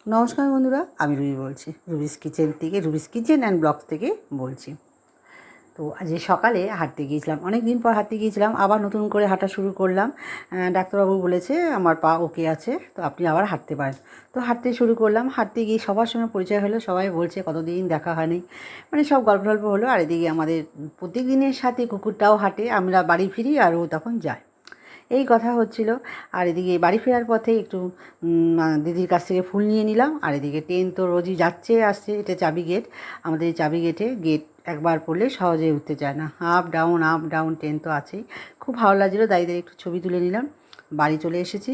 নমস্কার বন্ধুরা, আমি রুবি বলছি। রুবিস কিচেন অ্যান্ড ব্লগস থেকে বলছি। তো আজ সকালে হাঁটতে গিয়েছিলাম, অনেক দিন পর হাঁটতে গিয়েছিলাম, আবার নতুন করে হাঁটা শুরু করলাম। ডাক্তারবাবু বলেছে আমার পা ওকে আছে, তো আপনি আবার হাঁটতে পারেন। তো হাঁটতে শুরু করলাম। হাঁটতে গিয়ে সবার সঙ্গে পরিচয় হলো, সবাই বলছে কতদিন দেখা হয়নি, মানে সব গল্প টল্প হলো। আর এদিকে আমাদের প্রত্যেক দিনের সাথে কুকুরটাও হাঁটে, আমরা বাড়ি ফিরি আর ও তখন যায়, এই কথা হচ্ছিল। আর এদিকে বাড়ি ফেরার পথে একটু দিদির কাছ থেকে ফুল নিয়ে নিলাম। আর এদিকে ট্রেন তো রোজই যাচ্ছে আসছে, এটা চাবি গেট, আমাদের এই চাবি গেট একবার পড়লে সহজে উঠতে চায় না, আপ ডাউন ট্রেন তো আছেই। খুব ভালো লাগছিলো, দাঁড়িয়ে একটু ছবি তুলে নিলাম। বাড়ি চলে এসেছি।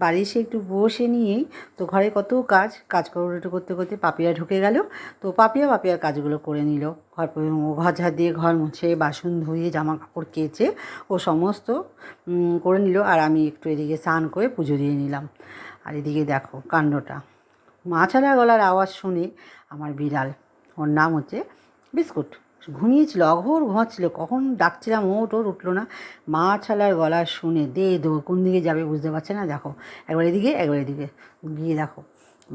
বাড়ি এসে একটু বসে নিয়েই তো ঘরে কত কাজ করতে করতে পাপিয়া ঢুকে গেল। তো পাপিয়ার কাজগুলো করে নিল। ঘর ঝাড় দিয়ে, ঘর মুছে, বাসন ধুয়ে, জামা কাপড় কেচে ও সমস্ত করে নিল। আর আমি একটু এদিকে স্নান করে পুজো দিয়ে নিলাম। আর এদিকে দেখো কাণ্ডটা, মাছালা গলার আওয়াজ শুনে আমার বিড়াল, ওর নাম হচ্ছে বিস্কুট, ঘুমিয়েছিল, অঘোর ঘুমাচ্ছিল, কখন ডাকছিলাম ওর উঠলো না। মাছালার গলা শুনে কোন দিকে যাবে বুঝতে পারছে না। দেখো একবার এদিকে গিয়ে দেখো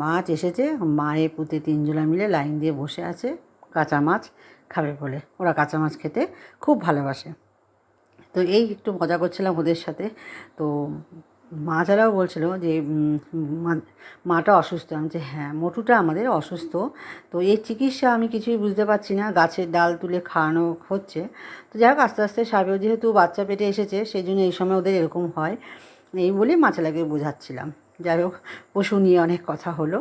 মাছ এসেছে। মায়ে পুঁতে তিনজনা মিলে লাইন দিয়ে বসে আছে কাঁচা মাছ খাবে বলে। ওরা কাঁচা মাছ খেতে খুব ভালোবাসে। তো এই একটু মজা করছিলাম ওদের সাথে। তো মাছারাও বলছিল যে মাটা অসুস্থ। আমি যে হ্যাঁ, মোটুটা আমাদের অসুস্থ। তো এই চিকিৎসা আমি কিছুই বুঝতে পারছি না, গাছের ডাল তুলে খাওয়ানো হচ্ছে। তো যাই হোক আস্তে আস্তে সারবে, যেহেতু বাচ্চা পেটে এসেছে সেই জন্য এই সময় ওদের এরকম হয়, এই বলেই মাছালাকে বোঝাচ্ছিলাম। যাই হোক, পশু নিয়ে অনেক কথা হলো।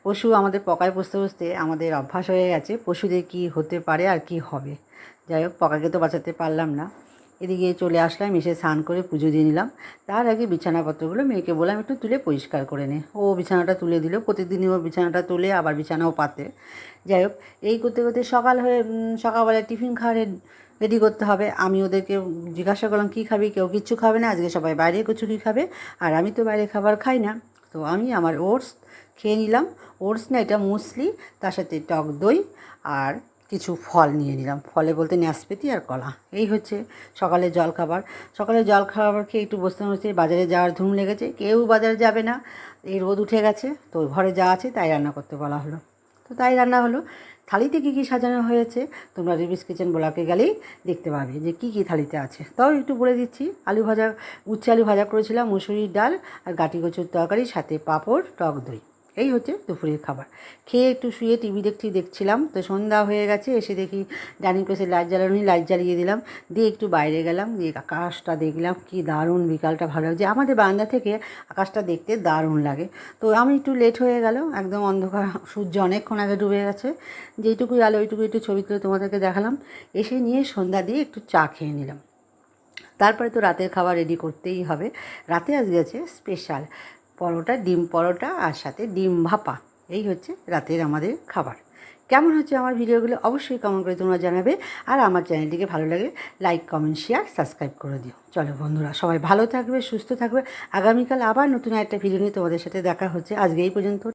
পশু আমাদের পকায় পুষতে আমাদের অভ্যাস হয়ে গেছে পশুদের কী হতে পারে আর কি হবে। যাই হোক, পকাকে তো বাঁচাতে পারলাম না। এদিকে চলে আসলাম, এসে স্নান করে পুজো দিয়ে নিলাম। তার আগে বিছানাপত্রগুলো মেয়েকে বললাম একটু তুলে পরিষ্কার করে নে। ও বিছানাটা তুলে দিল, প্রতিদিনই ও বিছানাটা তুলে আবার বিছানাও পাতে। যাই হোক, এই করতে করতে সকালবেলায় টিফিন খাওয়ারে রেডি করতে হবে। আমি ওদেরকে জিজ্ঞাসা করলাম কী খাবি, কেউ কিচ্ছু খাবে না, আজকে সবাই বাইরে কচুরি খাবে, আর আমি তো বাইরে খাবার খাই না। তো আমি আমার ওটস খেয়ে নিলাম। ওটস না, এটা মুসলি, তার সাথে টক দই আর কিছু ফল নিয়ে নিলাম। ফলে বলতে নাশপাতি আর কলা। এই হচ্ছে সকালের জলখাবার। সকালের জলখাবার খেয়ে একটু বসতে বাজারে যাওয়ার ধুম লেগেছে, কেউ বাজারে যাবে না, এই রোদ উঠে গেছে। তো ঘরে যা আছে তাই রান্না করতে বলা হলো, তো তাই রান্না হলো। থালিতে কী কী সাজানো হয়েছে তোমরা রুবিস কিচেন ব্লগে গেলেই দেখতে পাবে যে কী কী থালিতে আছে। তাও একটু বলে দিচ্ছি। উচ্ছে আলু ভাজা করেছিলাম, মুসুরির ডাল আর গাটি কচুর তরকারি, সাথে পাঁপড়, টক দই। এই হচ্ছে দুপুরের খাবার। খেয়ে একটু শুয়ে টিভি দেখছিলাম। তো সন্ধ্যা হয়ে গেছে, এসে দেখি ডাইনিং প্লেসে লাইট জ্বালিয়ে দিলাম, দিয়ে একটু বাইরে গেলাম, দিয়ে আকাশটা দেখলাম, কি দারুণ, বিকালটা ভালো লাগছে। আমাদের বারান্দা থেকে আকাশটা দেখতে দারুণ লাগে। তো আমি একটু লেট হয়ে গেল, একদম অন্ধকার, সূর্য অনেকক্ষণ আগে ডুবে গেছে। যেইটুকুই আলো ওইটুকু একটু ছবি তুলে তোমাদেরকে দেখালাম। এসে নিয়ে সন্ধ্যা দিয়ে একটু চা খেয়ে নিলাম। তারপরে তো রাতের খাবার রেডি করতেই হবে। রাতে আজকে আছে স্পেশাল পরোটা, ডিম পরোটা আর সাথে ডিম ভাপা। এই হচ্ছে রাতের আমাদের খাবার। কেমন হচ্ছে আমার ভিডিওগুলো অবশ্যই কমেন্ট করে তোমরা জানাবে। আর আমার চ্যানেলটিকে ভালো লাগে লাইক, কমেন্ট, শেয়ার, সাবস্ক্রাইব করে দিও। চলো বন্ধুরা, সবাই ভালো থাকবে, সুস্থ থাকবে। আগামীকাল আবার নতুন একটা ভিডিও নিয়ে তোমাদের সাথে দেখা হচ্ছে। আজকে এই পর্যন্ত।